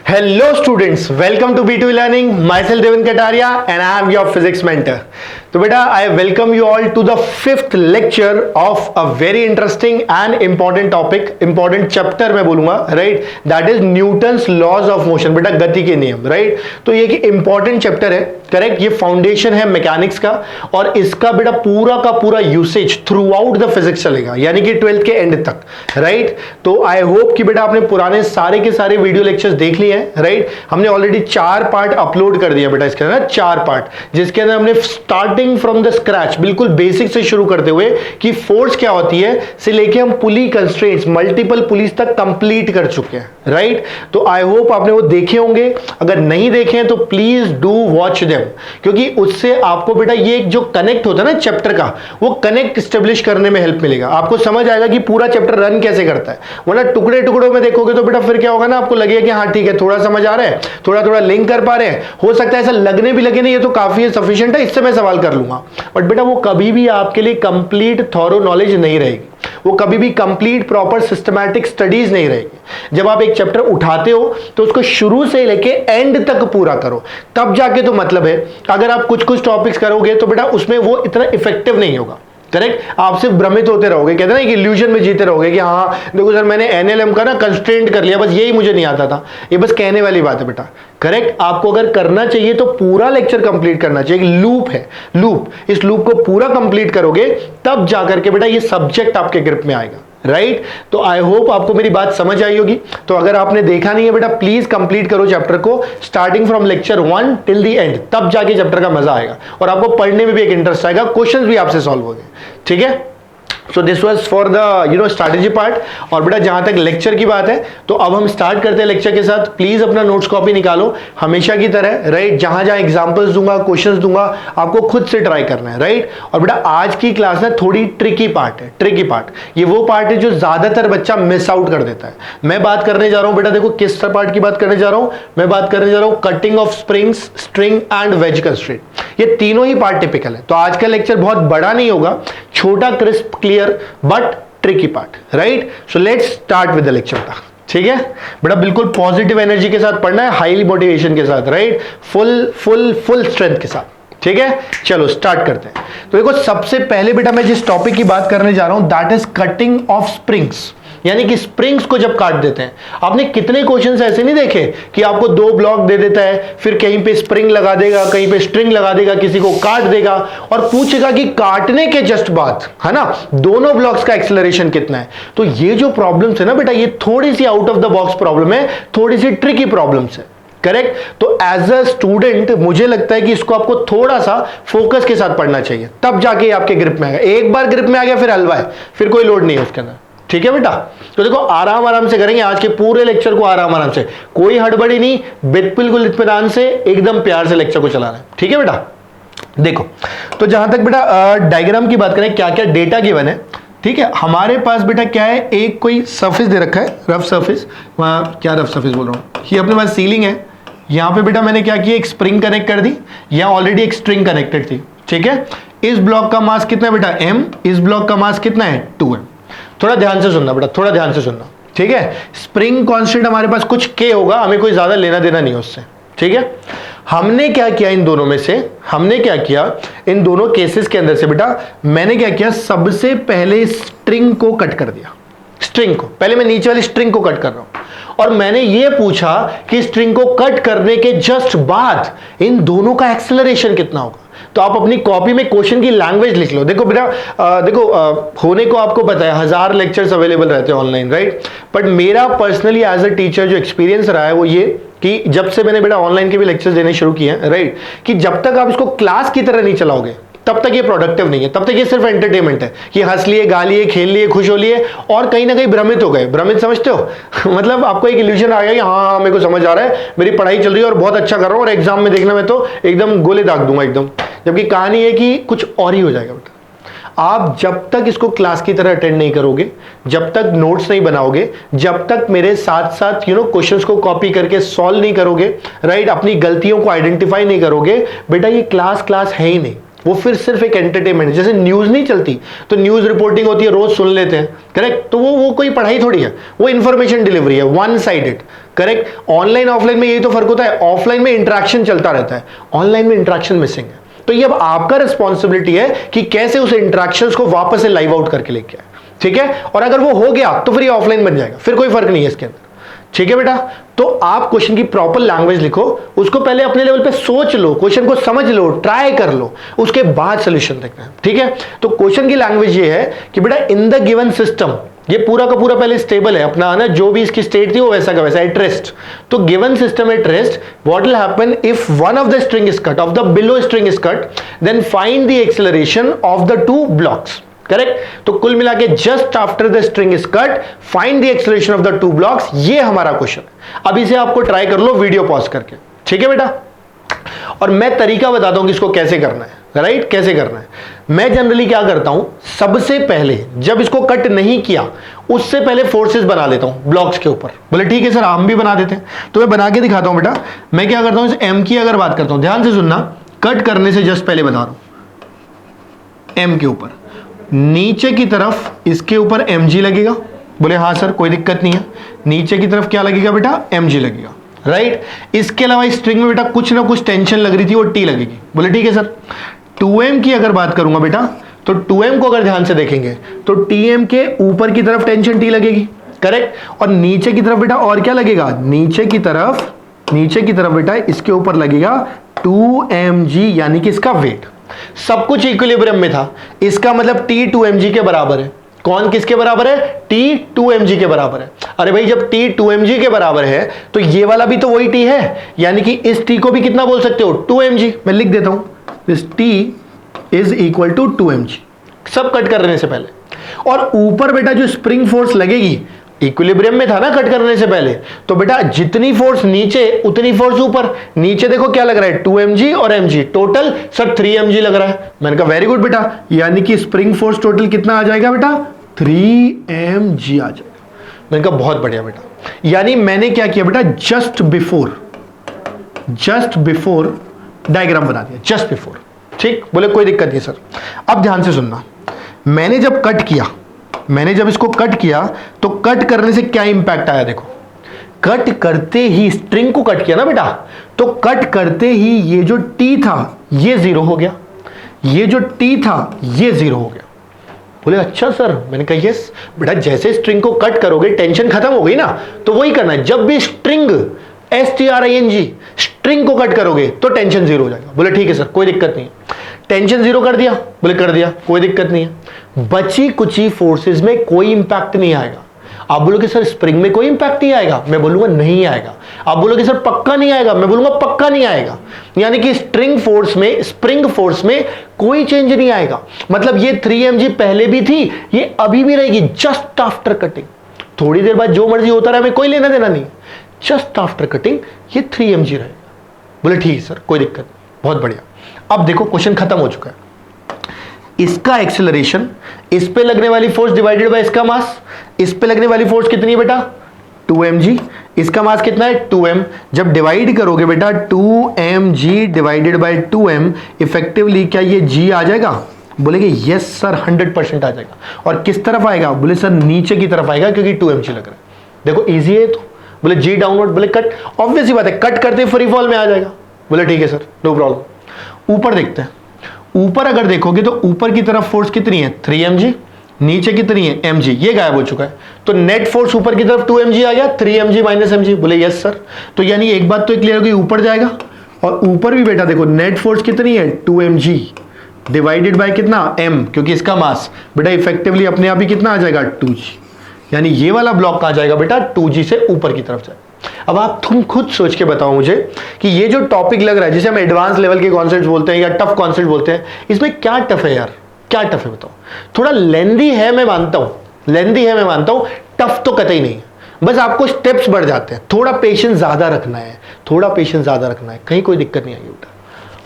Hello students, welcome to B2 Learning. Myself Devin Kataria and I am your physics mentor. तो बेटा I welcome you all to the fifth lecture of a very interesting and important topic, important chapter मैं बोलूँगा, right? That is Newton's laws of motion. बेटा गति के नियम, right? तो ये कि important chapter है, करेक्ट? ये फाउंडेशन है मैकेनिक्स का और इसका बेटा पूरा का पूरा usage through out the physics चलेगा, यानी कि 12th के एंड तक, राइट? तो आई होप कि बेटा आपने पुराने सारे के सारे वीडियो लेक्चर्स देख लिए हैं, राइट? हमने ऑलरेडी 4 पार्ट अपलोड कर दिया बेटा इसके अंदर, 4 पार्ट, जिसके अंदर हमने स्टार्टिंग फ्रॉम द स्क्रैच बिल्कुल बेसिक से शुरू करते हुए कि फोर्स क्या होती है से लेके हम पुली कंस्ट्रेंट्स, मल्टीपल पुलीज तक कंप्लीट कर चुके हैं, राइट? तो आई होप आपने वो देखे होंगे, अगर नहीं देखे हैं तो प्लीज डू वॉच देम, क्योंकि उससे आपको बेटा ये जो कनेक्ट होता है ना चैप्टर का, वो कनेक्ट स्टेब्लिश करने में हेल्प मिलेगा। आपको समझ आएगा कि पूरा चैप्टर रन कैसे करता है, वरना टुकड़े टुकड़ों में देखोगे तो बेटा फिर क्या होगा ना, आपको लगेगा कि हाँ ठीक है थोड़ा समझ आ रहा है, थोड़ा थोड़ा लिंक कर पा रहे हैं, हो सकता है ऐसा लगने भी लगे नहीं ये तो काफी है, सफिशिएंट है, इससे मैं सवाल कर लूंगा, बट बेटा वो कभी भी आपके लिए कंप्लीट थॉरो नॉलेज नहीं रहेगी, वो कभी भी कंप्लीट प्रॉपर सिस्टमैटिक स्टडीज नहीं रहेगी। जब आप एक चैप्टर उठाते हो तो उसको शुरू से लेके एंड तक पूरा करो, तब जाके तो मतलब है। अगर आप कुछ कुछ टॉपिक्स करोगे तो बेटा उसमें वो इतना इफेक्टिव नहीं होगा, करेक्ट? आप सिर्फ भ्रमित होते रहोगे, कहते हैं ना कि इल्यूजन में जीते रहोगे कि हाँ देखो सर मैंने एनएलएम का ना कंस्ट्रेंट कर लिया, बस यही मुझे नहीं आता था। ये बस कहने वाली बात है बेटा, करेक्ट? आपको अगर करना चाहिए तो पूरा लेक्चर कंप्लीट करना चाहिए। एक लूप है, लूप, इस लूप को पूरा कंप्लीट करोगे तब जाकर के बेटा ये सब्जेक्ट आपके ग्रिप में आएगा, राइट? तो आई होप आपको मेरी बात समझ आई होगी। तो अगर आपने देखा नहीं है बेटा प्लीज कंप्लीट करो चैप्टर को starting from lecture 1 till the end, तब जाके चैप्टर का मजा आएगा और आपको पढ़ने में भी एक इंटरेस्ट आएगा, क्वेश्चंस भी आपसे सॉल्व होंगे, ठीक है? So this was for the strategy part. और बेटा जहां तक लेक्चर की बात है तो अब हम स्टार्ट करते हैं लेक्चर के साथ। प्लीज अपना नोट्स कॉपी निकालो हमेशा की तरह, राइट? जहां जहां एग्जांपल्स दूंगा, क्वेश्चंस दूंगा, आपको खुद से ट्राई करना है, राइट? और बेटा आज की क्लास ना थोड़ी ट्रिकी पार्ट है, ट्रिकी पार्ट। ये वो पार्ट है जो ज्यादातर बच्चा मिस आउट कर देता है। मैं बात करने जा रहा हूं बेटा, देखो किस पार्ट की बात करने जा रहा हूं, मैं बात करने जा रहा हूं cutting of springs, string and wedge constraint. ये तीनों ही पार्ट टिपिकल है। तो आज का लेक्चर बहुत बड़ा नहीं होगा, छोटा, crisp, clear but tricky part, right? So let's start with the lecture, ठीक है बेटा? बिल्कुल पॉजिटिव एनर्जी के साथ पढ़ना है, हाईली मोटिवेशन के साथ, राइट? फुल स्ट्रेंथ के साथ, ठीक है? चलो स्टार्ट करते हैं। तो देखो सबसे पहले बेटा मैं जिस टॉपिक की बात करने जा रहा हूं that is cutting of springs, यानी कि स्प्रिंग्स को जब काट देते हैं। आपने कितने क्वेश्चंस ऐसे नहीं देखे कि आपको 2 ब्लॉक दे देता है, फिर कहीं पे स्प्रिंग लगा देगा, कहीं पे स्ट्रिंग लगा देगा, किसी को काट देगा और पूछेगा कि काटने के जस्ट बाद, है ना, दोनों ब्लॉक्स का एक्सेलरेशन कितना है। तो ये जो प्रॉब्लम्स है ना बेटा, ये थोड़ी सी out of the box problem है, थोड़ी सी ट्रिकी प्रॉब्लम्स है, करेक्ट? तो एज अ स्टूडेंट मुझे लगता है कि इसको आपको थोड़ा सा फोकस के साथ पढ़ना चाहिए, तब जाके आपके ग्रिप में आएगा। एक बार ग्रिप में आ गया फिर हलवा है, फिर कोई लोड नहीं है उसके अंदर, ठीक है बेटा? तो देखो आराम से करेंगे आज के पूरे लेक्चर को, आराम से, कोई हड़बड़ी नहीं, बिल्कुल इत्मीनान से, एकदम प्यार से लेक्चर को चलाना है, ठीक है बेटा? देखो तो जहां तक बेटा डायग्राम की बात करें, क्या क्या डेटा गिवन है, ठीक है? हमारे पास बेटा क्या है, एक कोई सरफेस दे रखा है, रफ सरफेस, वहां क्या रफ सरफेस बोल रहा हूं, ये अपने पास सीलिंग है, यहां पे बेटा मैंने क्या किया, एक स्प्रिंग कनेक्ट कर दी, यहां ऑलरेडी एक स्ट्रिंग कनेक्टेड थी, ठीक है? इस ब्लॉक का मास कितना है बेटा, m, इस ब्लॉक का मास कितना है, 2m। थोड़ा ध्यान से सुनना बेटा, थोड़ा ध्यान से सुनना, ठीक है? स्प्रिंग कांस्टेंट हमारे पास कुछ k होगा, हमें कोई ज्यादा लेना देना नहीं उससे, ठीक है? हमने क्या किया इन दोनों में से, हमने क्या किया इन दोनों केसेस के अंदर से बेटा, मैंने क्या किया, सबसे पहले स्ट्रिंग को कट कर दिया, स्ट्रिंग को पहले मैं नीचे वाली स्ट्रिंग को कट कर रहा हूं और मैंने ये पूछा कि स्ट्रिंग को कट करने के जस्ट बाद इन दोनों का एक्सेलरेशन कितना होगा। तो आप अपनी कॉपी में क्वेश्चन की लैंग्वेज लिख लो। देखो बेटा होने को आपको पता है 1000 लेक्चर्स अवेलेबल रहते हैं ऑनलाइन, राइट? बट मेरा पर्सनली एज अ टीचर जो एक्सपीरियंस रहा है वो ये कि जब से मैंने बेटा ऑनलाइन के भी लेक्चर्स देने शुरू किए हैं, राइट, कि जब तक आप इसको क्लास की तरह नहीं चलाओगे तब तक ये प्रोडक्टिव नहीं है, तब तक ये सिर्फ एंटरटेनमेंट है कि हंस लिए, गा लिए, खेल लिए, खुश हो लिए और कहीं ना कहीं भ्रमित हो गए। भ्रमित समझते हो मतलब आपको एक इल्यूजन आ गया कि हाँ मेरे को समझ आ रहा है, मेरी पढ़ाई चल रही है और बहुत अच्छा कर रहा हूँ और एग्जाम में देखना मैं तो एकदम गोले दाग दूंगा एकदम, जबकि कहानी है कि कुछ और ही हो जाएगा बेटा। आप जब तक इसको क्लास की तरह अटेंड नहीं करोगे, जब तक नोट्स नहीं बनाओगे, जब तक मेरे साथ साथ क्वेश्चंस को कॉपी करके सॉल्व नहीं करोगे, राइट, अपनी गलतियों को आइडेंटिफाई नहीं करोगे, बेटा ये क्लास है ही नहीं। वो फिर सिर्फ एक एंटरटेनमेंट है। जैसे न्यूज नहीं चलती तो न्यूज रिपोर्टिंग होती है, रोज सुन लेते हैं, करेक्ट, तो वो कोई पढ़ाई थोड़ी है, वो इंफॉर्मेशन डिलीवरी है, one sided, correct. Online offline में यही तो फर्क होता है, ऑफलाइन में इंटरेक्शन चलता रहता है, ऑनलाइन में इंटरेक्शन मिसिंग है। तो ये अब आपका रिस्पॉन्सिबिलिटी है कि कैसे उस इंटरेक्शंस को वापस से लाइव आउट करके लेके आए, ठीक है। और अगर वो हो गया तो फिर ये ऑफलाइन बन जाएगा, फिर कोई फर्क नहीं है इसके अंदर, ठीक है बेटा। तो आप क्वेश्चन की प्रॉपर लैंग्वेज लिखो, उसको पहले अपने लेवल पे सोच लो, क्वेश्चन को समझ लो, ट्राई कर लो, उसके बाद सॉल्यूशन देखना है, ठीक है। तो क्वेश्चन की लैंग्वेज ये है कि बेटा इन द गिवन सिस्टम, ये पूरा का पूरा पहले स्टेबल है अपना, ना जो भी इसकी स्टेट थी वो वैसा का वैसा एट रेस्ट। तो given system at rest, what will happen if one of the string is cut, of the below string is cut, then find the acceleration of the two blocks, correct. तो कुल मिला के just after the string is cut find the acceleration of the two blocks, ये हमारा question है। अब इसे आपको ट्राई कर लो वीडियो पॉज करके, ठीक है बेटा। और मैं तरीका बताता हूं कि इसको कैसे करना है, राइट, कैसे करना है। मैं जनरली क्या करता हूं, सबसे पहले जब इसको कट नहीं किया उससे पहले फोर्सेस बना लेता हूं ब्लॉक्स के ऊपर। बोले ठीक है सर, हम भी बना देते हैं, तो मैं बना के दिखाता हूं बेटा। मैं क्या करता हूं, इस एम की अगर बात करता हूं, ध्यान से सुनना, कट करने से जस्ट पहले बता रहा हूं, एम के ऊपर नीचे की तरफ इसके ऊपर mg लगेगा। बोले हाँ सर कोई दिक्कत नहीं है, नीचे की तरफ क्या लगेगा बेटा, mg लगेगा, राइट। इसके अलावा स्ट्रिंग में बेटा कुछ ना कुछ टेंशन लग रही थी, वो t लगेगी। बोले ठीक है सर। 2m की अगर बात करूंगा बेटा, तो 2m को अगर ध्यान से देखेंगे तो tm के ऊपर की तरफ टेंशन t लगेगी, करेक्ट। और नीचे की तरफ बेटा और क्या लगेगा, नीचे की तरफ बेटा इसके ऊपर लगेगा 2mg, यानी कि इसका वेट। सब कुछ इक्विलिब्रियम में था, इसका मतलब T 2mg के बराबर है। कौन किसके बराबर है, T 2mg के बराबर है। अरे भाई जब T 2mg के बराबर है तो ये वाला भी तो वही T है, यानी कि इस T को भी कितना बोल सकते हो, 2mg। मैं लिख देता हूं, this T is equal to 2mg, सब कट करने से पहले। और ऊपर बेटा जो स्प्रिंग फोर्स लगेगी, इक्विलिब्रियम में था ना कट करने से पहले, तो बेटा जितनी फोर्स नीचे उतनी फोर्स ऊपर। नीचे देखो क्या लग रहा है, 2mg और mg, टोटल सर 3mg लग रहा है। मैंने कहा वेरी गुड बेटा, यानी कि स्प्रिंग फोर्स टोटल कितना आ जाएगा बेटा, 3mg आ जाएगा। मैंने कहा बहुत बढ़िया बेटा, यानी मैंने क्या किया बेटा, जस्ट बिफोर डायग्राम बना दिया, जस्ट बिफोर, ठीक। बोले कोई दिक्कत नहीं सर। अब ध्यान से सुनना, मैंने जब इसको कट किया तो कट करने से क्या इंपैक्ट आया, देखो कट करते ही स्ट्रिंग को कट किया ना बेटा, तो कट करते ही ये जो T था ये जीरो हो गया, ये जो T था ये जीरो हो गया। बोले अच्छा सर, मैंने कहा यस बेटा, जैसे स्ट्रिंग को कट करोगे टेंशन खत्म हो गई ना, तो वही करना है। जब भी स्ट्रिंग STRING स्ट्रिंग को कट करोगे तो टेंशन जीरो हो जाएगा। बोले ठीक है सर कोई दिक्कत नहीं। टेंशन जीरो कर दिया, बोले कर दिया, कोई दिक्कत नहीं है। बची कुची फोर्सेस में कोई इंपैक्ट नहीं आएगा। आप बोलोगे सर स्प्रिंग में कोई इंपैक्ट नहीं आएगा, मैं बोलूंगा नहीं आएगा। आप बोलोगे सर पक्का नहीं आएगा, मैं बोलूंगा पक्का नहीं आएगा। यानी कि स्प्रिंग फोर्स में कोई चेंज नहीं आएगा। मतलब ये 3mg पहले भी थी, ये अभी भी रहेगी, जस्ट आफ्टर कटिंग। थोड़ी देर बाद जो मर्जी होता रहा, हमें कोई लेना देना नहीं, जस्ट आफ्टर कटिंग ये 3mg रहेगा। बोले ठीक है सर कोई दिक्कत, बहुत बढ़िया। अब देखो क्वेश्चन खत्म हो चुका है। इसका एक्सेलरेशन, इस पे लगने वाली फोर्स डिवाइडेड बाय इसका मास, इस पे लगने वाली फोर्स कितनी है बेटा, 2mg, इसका मास कितना है 2m। जब डिवाइड करोगे बेटा 2mg divided by 2m, effectively क्या ये g आ जाएगा। बोलेगे यस सर 100% आ जाएगा। और किस तरफ आएगा, बोले सर नीचे की तरफ आएगा, क्योंकि 2mg लग रहा है। देखो इजी है तो। बोले जी डाउनवर्ड, बोले कट, ऑब्वियस ही बात है, कट करते फ्री फॉल में आ जाएगा। बोले ठीक है सर नो प्रॉब्लम। ऊपर देखते हैं, ऊपर अगर देखोगे तो ऊपर की तरफ फोर्स कितनी है 3mg, नीचे कितनी है mg, ये गायब हो चुका है। तो नेट फोर्स ऊपर की तरफ 2mg आ गया, 3mg माइनस mg। बोले यस सर। तो यानी एक बात तो क्लियर हो गई, ऊपर जाएगा। और ऊपर भी बेटा देखो नेट फोर्स कितनी है 2mg डिवाइडेड बाय कितना m, क्योंकि इसका मास बेटा इफेक्टिवली अपने आप ही कितना आ जाएगा 2g। यानी ये वाला ब्लॉक आ जाएगा बेटा 2g से ऊपर की तरफ जाए। अब आप तुम खुद सोच के बताओ मुझे कि ये जो टॉपिक लग रहा है, जिसे हम एडवांस लेवल के कॉन्सेप्ट्स बोलते हैं या टफ कॉन्सेप्ट बोलते हैं, इसमें क्या टफ है यार, क्या टफ है बताओ। थोड़ा लेंदी है मैं मानता हूं, टफ तो कतई नहीं है। बस आपको स्टेप्स बढ़ जाते हैं, थोड़ा पेशेंस ज्यादा रखना है, कहीं कोई दिक्कत नहीं आएगी बेटा।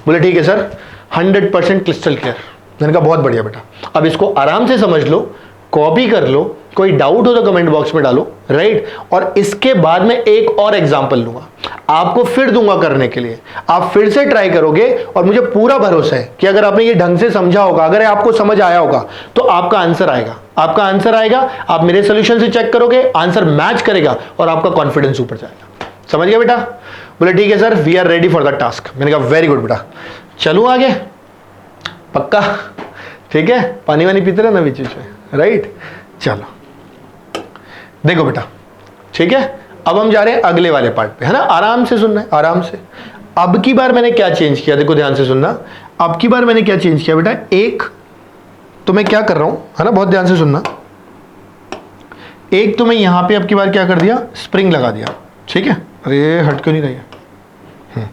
बोले ठीक है सर 100% क्रिस्टल क्लियर। मैंने कहा बहुत बढ़िया बेटा, अब इसको आराम से समझ लो, कॉपी कर लो, कोई डाउट हो तो कमेंट बॉक्स में डालो, राइट। और इसके बाद में एक और एग्जांपल लूंगा। आपको फिर दूंगा करने के लिए, आप फिर से ट्राई करोगे और मुझे पूरा भरोसा है कि अगर आपने ये ढंग से समझा होगा, अगर आपको समझ आया होगा, तो आपका आंसर आएगा, आपका आंसर आएगा। आप मेरे सोल्यूशन से चेक करोगे, आंसर मैच करेगा और आपका कॉन्फिडेंस ऊपर जाएगा। समझ गया बेटा? बोले ठीक है sir, we are ready for the task. मैंने कहा वेरी गुड बेटा, चलूं आगे? पक्का? ठीक है, पानी वानी पीते रहना बीच बीच में, राइट? चलो देखो बेटा, ठीक है, अब हम जा रहे हैं अगले वाले पार्ट पे, है ना? आराम से सुनना है, आराम से। अब की बार मैंने क्या चेंज किया, देखो ध्यान से सुनना। अब की बार मैंने क्या चेंज किया बेटा, एक तो मैं क्या कर रहा हूं, है ना, बहुत ध्यान से सुनना। एक तो मैं यहां पे अब की बार क्या कर दिया, स्प्रिंग लगा दिया, ठीक है? अरे हट क्यों नहीं रही है?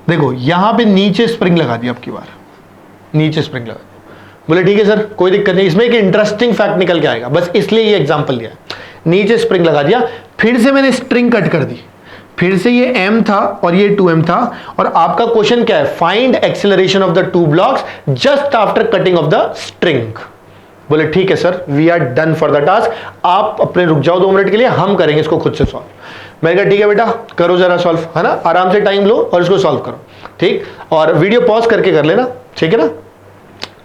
देखो यहां पे नीचे स्प्रिंग लगा दिया, अब की बार नीचे स्प्रिंग लगा दिया। बोले ठीक है सर, कोई दिक्कत नहीं, इसमें एक इंटरेस्टिंग फैक्ट निकल के आएगा, बस इसलिए ये एग्जांपल लिया है। नीचे स्प्रिंग लगा दिया, फिर से मैंने स्ट्रिंग कट कर दी, फिर से ये m था और ये 2m था, और आपका क्वेश्चन क्या है, find acceleration of the two blocks just after cutting of the string. बोले ठीक है sir, we are done for the task, आप अपने रुक जाओ 2 मिनट के लिए, हम करेंगे इसको खुद से सॉल्व। मैंने कहा ठीक है बेटा, करो जरा सॉल्व, है ना, आराम से टाइम लो और इसको सॉल्व करो, ठीक? और वीडियो पॉज करके कर लेना, ठीक है ना?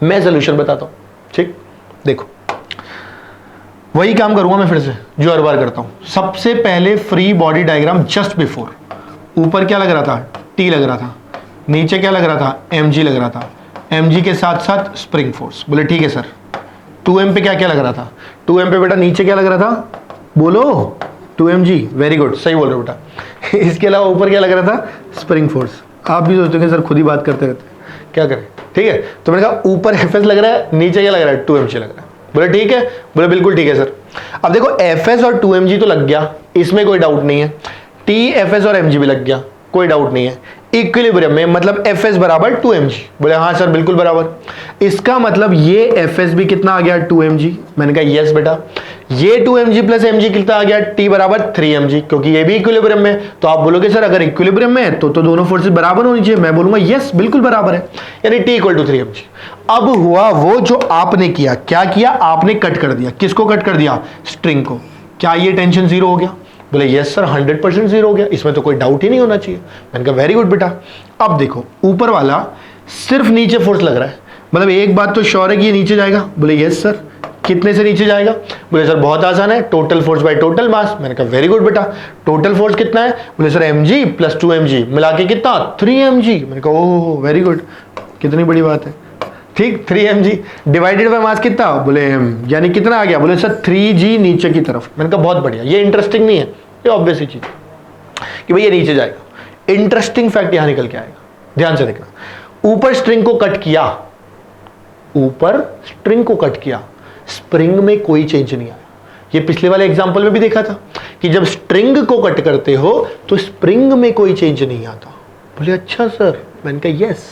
मैं सोल्यूशन बताता हूं, ठीक? देखो वही काम करूंगा मैं फिर से जो हर बार करता हूं। सबसे पहले free body diagram just before, ऊपर क्या लग रहा था, टी लग रहा था, नीचे क्या लग रहा था, mg लग रहा था, mg के साथ साथ स्प्रिंग फोर्स। बोले ठीक है सर, 2m पे क्या क्या लग रहा था, 2m पे बेटा नीचे क्या लग रहा था, बोलो 2mg, वेरी गुड, सही बोल रहे हो बेटा। इसके अलावा ऊपर क्या लग रहा था, स्प्रिंग फोर्स। आप भी सोचते हैं सर खुद ही बात करते रहते क्या करें, ठीक है? तो मैंने कहा ऊपर fs लग रहा है, नीचे क्या लग रहा है, 2mg लग रहा है। बोले ठीक है, बोले बिल्कुल ठीक है सर। अब देखो fs और 2mg तो लग गया, इसमें कोई डाउट नहीं है, t fs और mg भी लग गया, कोई डाउट नहीं है। इक्विलिब्रियम में मतलब fs बराबर 2mg। बोले हाँ सर बिल्कुल बराबर। इसका मतलब ये fs भी कितना आ गया, 2mg। मैंने कहा यस बेटा। ये 2mg प्लस mg कितना आ गया, t बराबर 3mg, क्योंकि ये भी इक्विलिब्रियम में। तो आप बोलोगे सर अगर इक्विलिब्रियम में है तो दोनों फोर्सेस बराबर होनी चाहिए। मैं बोलूंगा यस बिल्कुल बराबर है, यानी t इक्वल टू 3mg। अब हुआ वो जो आपने किया, क्या किया आपने, कट कर दिया। किसको कट कर दिया, स्ट्रिंग को। क्या ये टेंशन जीरो हो गया? बोले यस सर 100% जीरो हो गया, इसमें तो कोई डाउट ही नहीं होना चाहिए। मैंने कहा वेरी गुड बेटा। अब देखो ऊपर वाला सिर्फ नीचे फोर्स लग रहा है, मतलब एक बात तो श्योर है कि ये नीचे जाएगा। बोले यस सर, कितने से नीचे जाएगा? बोले सर बहुत आसान है, total force by total mass. मैंने कहा वेरी गुड बेटा। टोटल फोर्स कितना है? बोले सर mg प्लस 2mg मिला के कितना, 3mg। मैंने कहा ओह वेरी गुड, कितनी बड़ी बात है, ठीक। 3mg डिवाइडेड बाय मास कितना, बोले m, यानी कितना आ गया? बोले सर 3g नीचे की तरफ। मैंने कहा बहुत बढ़िया। ये इंटरेस्टिंग नहीं है, ये ऑब्वियस ही चीज कि भाई ये नीचे जाएगा। इंटरेस्टिंग फैक्ट यहां निकल के आएगा, ध्यान से देखना। ऊपर स्ट्रिंग को कट किया, ऊपर स्ट्रिंग को कट किया, स्प्रिंग में कोई चेंज नहीं आया। ये पिछले वाले एग्जांपल में भी देखा था कि जब स्ट्रिंग को कट करते हो तो स्प्रिंग में कोई चेंज नहीं आता। बोले अच्छा सर। मैंने कहा यस।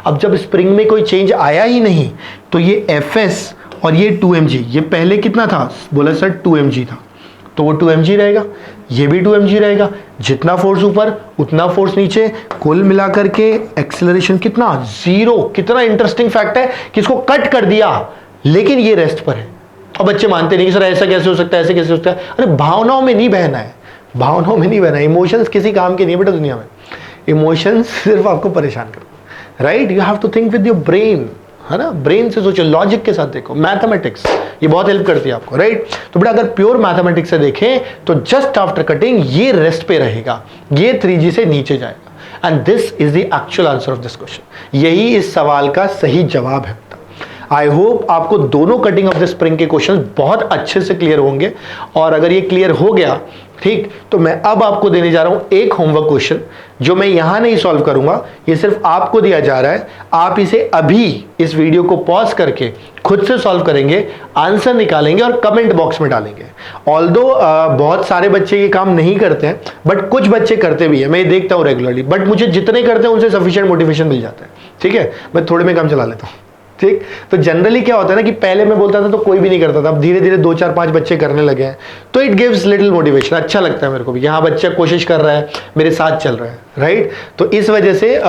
अब जब स्प्रिंग में कोई चेंज आया ही नहीं तो ये fs और ये 2mg, ये पहले कितना था? बोला सर 2mg था, तो वो 2mg रहेगा, ये भी 2mg रहेगा। जितना फोर्स ऊपर उतना फोर्स नीचे, कुल मिलाकर के एक्सेलरेशन कितना, जीरो। कितना इंटरेस्टिंग फैक्ट है कि इसको कट कर दिया लेकिन ये रेस्ट पर है। अब बच्चे मानते नहीं कि सर ऐसा कैसे हो सकता है, ऐसे कैसे हो सकता है। अरे भावनाओं में नहीं बहना है, भावनाओं में नहीं बहना है। इमोशंस किसी काम के नहीं है बेटा दुनिया में। इमोशंस सिर्फ आपको परेशान करते, right? You have to think with your brain, है ना? ब्रेन से सोचो, लॉजिक के साथ देखो। मैथमेटिक्स ये बहुत हेल्प करती है आपको, राइट? तो बेटा अगर प्योर मैथमेटिक्स से देखें तो जस्ट आफ्टर कटिंग ये रेस्ट पे रहेगा, ये 3g से नीचे जाएगा। And this is the actual answer of this question. यही इस सवाल का सही जवाब है। आई होप आपको दोनों कटिंग ऑफ द स्प्रिंग के क्वेश्चन बहुत अच्छे से क्लियर होंगे। और अगर ये क्लियर हो गया, ठीक, तो मैं अब आपको देने जा रहा हूं एक होमवर्क क्वेश्चन जो मैं यहां नहीं सॉल्व करूंगा, ये सिर्फ आपको दिया जा रहा है। आप इसे अभी इस वीडियो को पॉज करके खुद से सॉल्व करेंगे, आंसर निकालेंगे और कमेंट बॉक्स में डालेंगे। ऑल्दो बहुत सारे बच्चे ये काम नहीं करते हैं, बट कुछ बच्चे करते भी हैं, मैं ये देखता हूं रेगुलरली। बट मुझे जितने करते हैं उनसे सफिशिएंट मोटिवेशन मिल जाता है, ठीक है? मैं थोड़े में काम चला लेता हूं, ठीक। तो जनरली क्या होता है ना कि पहले मैं बोलता था तो कोई भी नहीं करता था, अब धीरे धीरे 2 4 5 बच्चे करने लगे हैं, तो इट गिव्स लिटिल मोटिवेशन। अच्छा लगता है मेरे को भी, यहाँ बच्चा कोशिश कर रहा है, मेरे साथ चल रहा है, राइट? तो इस वजह से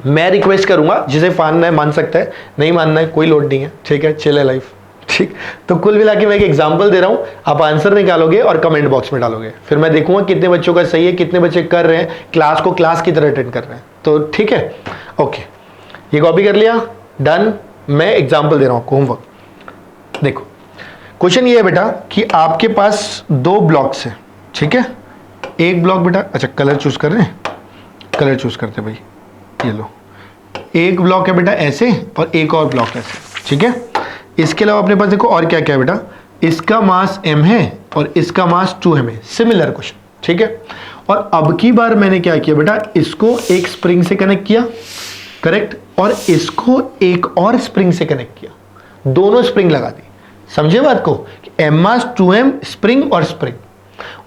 मैं रिक्वेस्ट करूंगा, जिसे मानना है मान सकता है, नहीं मानना है कोई लोड नहीं है, ठीक है? चिल है लाइफ, ठीक, तो कुल मिला के मैं एक एग्जांपल दे रहा हूं, आप आंसर निकालोगे और कमेंट बॉक्स में डालोगे, फिर मैं देखूंगा कितने बच्चों का सही है, कितने बच्चे कर रहे हैं, क्लास को क्लास की तरह अटेंड कर रहे हैं। तो ठीक है, ओके, ये कॉपी कर लिया, डन। मैं एग्जांपल दे रहा हूं, होमवर्क देखो। क्वेश्चन ये है बेटा कि आपके पास 2 ब्लॉक्स है, ठीक है। एक ब्लॉक बेटा, अच्छा कलर चूज कर रहे हैं, कलर चूज करते भाई, ये लो। एक ब्लॉक है बेटा ऐसे और एक और ब्लॉक ऐसे, ठीक है। इसके अलावा अपने पास देखो और क्या क्या है बेटा, इसका मास m है और इसका मास 2m है, सिमिलर क्वेश्चन, ठीक है। और अब की बार मैंने क्या किया बेटा, इसको एक स्प्रिंग से कनेक्ट किया, करेक्ट, और इसको एक और स्प्रिंग से कनेक्ट किया, दोनों स्प्रिंग लगा दी। समझे बात को, m मास 2m स्प्रिंग और स्प्रिंग।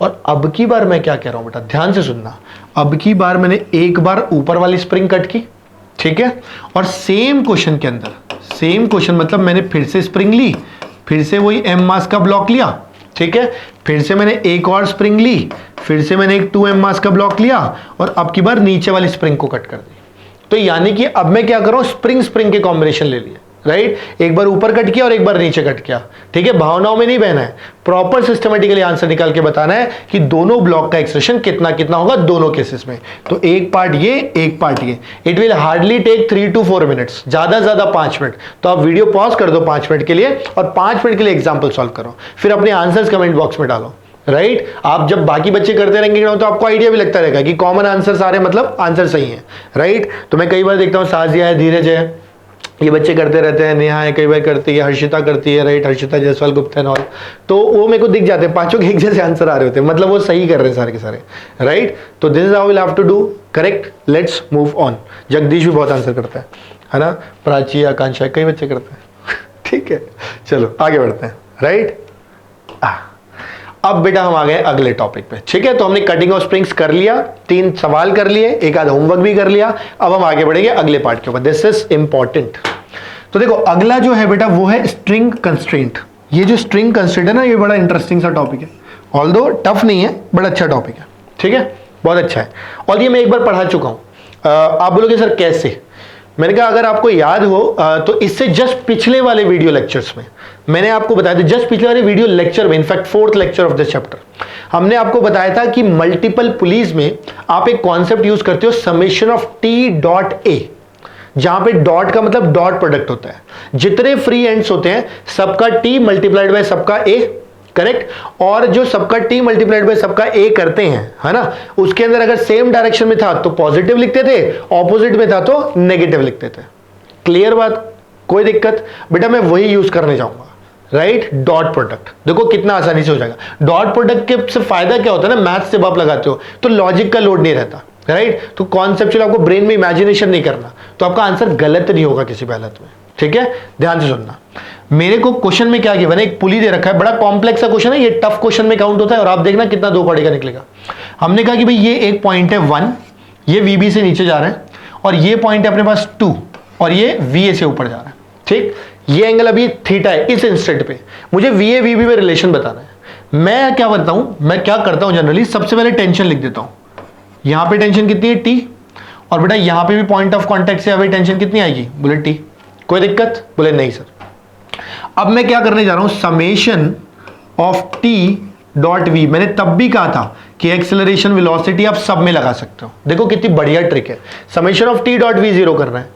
और अब की बार मैं क्या कह रहा हूं बेटा, ध्यान से सुनना। अब की बार मैंने एक बार ऊपर वाली स्प्रिंग कट की, ठीक है, और सेम क्वेश्चन के अंदर, सेम क्वेश्चन मतलब मैंने फिर से स्प्रिंग ली, फिर से वही m मास का ब्लॉक लिया, ठीक है, फिर से मैंने एक और स्प्रिंग ली, फिर से मैंने एक 2m मास का ब्लॉक लिया, और अब की बार नीचे वाली स्प्रिंग को कट कर दी। तो यानी कि अब मैं क्या कर रहा हूं, स्प्रिंग स्प्रिंग के कॉम्बिनेशन ले लिए, राइट। एक बार ऊपर कट किया और एक बार नीचे कट किया, ठीक है। भावनाओं में नहीं बहना है, प्रॉपर सिस्टमेटिकली आंसर निकाल के बताना है कि दोनों ब्लॉक का एक्सप्रेशन कितना कितना होगा दोनों केसेस में। तो एक पार्ट ये, एक पार्ट ये। It will hardly take 3 to 4 minutes, ज्यादा ज्यादा 5 मिनट। तो आप वीडियो पॉज कर दो 5 मिनट के लिए और 5 मिनट के लिए एग्जाम्पल सॉल्व करो, फिर अपने आंसर्स कमेंट बॉक्स में डालो, राइट। आप जब बाकी बच्चे करते रहेंगे तो आपको आइडिया भी लगता रहेगा कि कॉमन आंसर सारे मतलब आंसर सही है, राइट। तो मैं कई बार देखता हूँ साजिया है, धीरज है, ये बच्चे करते रहते हैं, नेहा है कई बार करती है, हर्षिता करती है, right, Harshita Jaiswal Gupta and all. तो वो मेरे को दिख जाते हैं, पांचों के एक जैसे आंसर आ रहे होते हैं, मतलब वो सही कर रहे हैं सारे के सारे, राइट। तो this is how will have to do, correct. Let's move on. Jagdish भी बहुत आंसर करता है ना, प्राची, आकांक्षा, कई बच्चे करते हैं, ठीक है। चलो आगे बढ़ते हैं, राइट। अब बेटा हम आ गए अगले टॉपिक पे, ठीक है। तो हमने कटिंग ऑफ स्प्रिंग्स कर लिया, 3 सवाल कर लिए, एक आधा होमवर्क भी कर लिया। अब हम आगे बढ़ेंगे अगले पार्ट के ऊपर, दिस इज इंपॉर्टेंट। तो देखो अगला जो है बेटा वो है स्ट्रिंग कंस्ट्रेंट। ये जो स्ट्रिंग कंस्ट्रेंट है ना, ये बड़ा इंटरेस्टिंग सा टॉपिक है, ऑल्दो टफ नहीं है, बड़ा अच्छा टॉपिक है, ठीक है, बहुत अच्छा है। और ये मैं एक बार पढ़ा चुका हूं। आप बोलोगे सर कैसे, मैंने कहा अगर आपको याद हो तो इससे जस्ट पिछले वाले वीडियो लेक्चर्स में मैंने आपको बताया था, जस्ट पिछले वाले वीडियो लेक्चर में, in fact 4th lecture of this chapter, हमने आपको बताया था कि मल्टीपल पुलीज में आप एक कॉन्सेप्ट यूज करते हो, summation of T dot A, जहां पे डॉट का मतलब डॉट प्रोडक्ट होता है। जितने फ्री एंड्स होते हैं सबका टी मल्टीप्लाइड बाय सबका ए, करेक्ट। और जो सबका टी मल्टीप्लाइड बाय सबका ए करते हैं, है ना, उसके अंदर अगर सेम डायरेक्शन में था तो पॉजिटिव लिखते थे, ऑपोजिट में था तो नेगेटिव लिखते थे। क्लियर बात, कोई दिक्कत बेटा, मैं वही यूज करने जाऊंगा, राइट। डॉट प्रोडक्ट देखो कितना आसानी से हो जाएगा। डॉट प्रोडक्ट के से फायदा क्या होता है ना, मैथ्स जब आप लगाते हो तो लॉजिक का लोड नहीं रहता, राइट। तो कॉन्सेप्चुअल आपको ब्रेन में इमेजिनेशन नहीं करना, तो आपका आंसर गलत नहीं होगा किसी भी हालत में, ठीक है। ध्यान से सुनना, मेरे को क्वेश्चन में क्या किया, मैंने एक पुली दे रखा है, बड़ा कॉम्प्लेक्स सा क्वेश्चन है, ये टफ क्वेश्चन में काउंट होता है, और आप देखना कितना 2 पढ़ेगा निकलेगा। हमने कहा कि भाई ये एक पॉइंट है 1, ये VB से नीचे जा रहा है, और ये पॉइंट है अपने पास 2, और ये VA से ऊपर जा रहा है, ठीक। ये एंगल अभी थीटा है इस इंस्टेंट पे, मुझे VA VB में रिलेशन बताना है। मैं क्या करता हूं जनरली, सबसे पहले टेंशन लिख देता हूं। यहां पे टेंशन कितनी है, T, और बेटा यहां पे भी पॉइंट ऑफ कांटेक्ट से अभी टेंशन कितनी आएगी, बोले T। कोई दिक्कत, बोले नहीं सर। अब मैं क्या करने जा रहा हूं, summation of T dot V। मैंने तब भी कहा था कि एक्सेलरेशन वेलोसिटी आप सब में लगा सकते हो, देखो कितनी बढ़िया ट्रिक है। Summation of T dot V 0 करना है,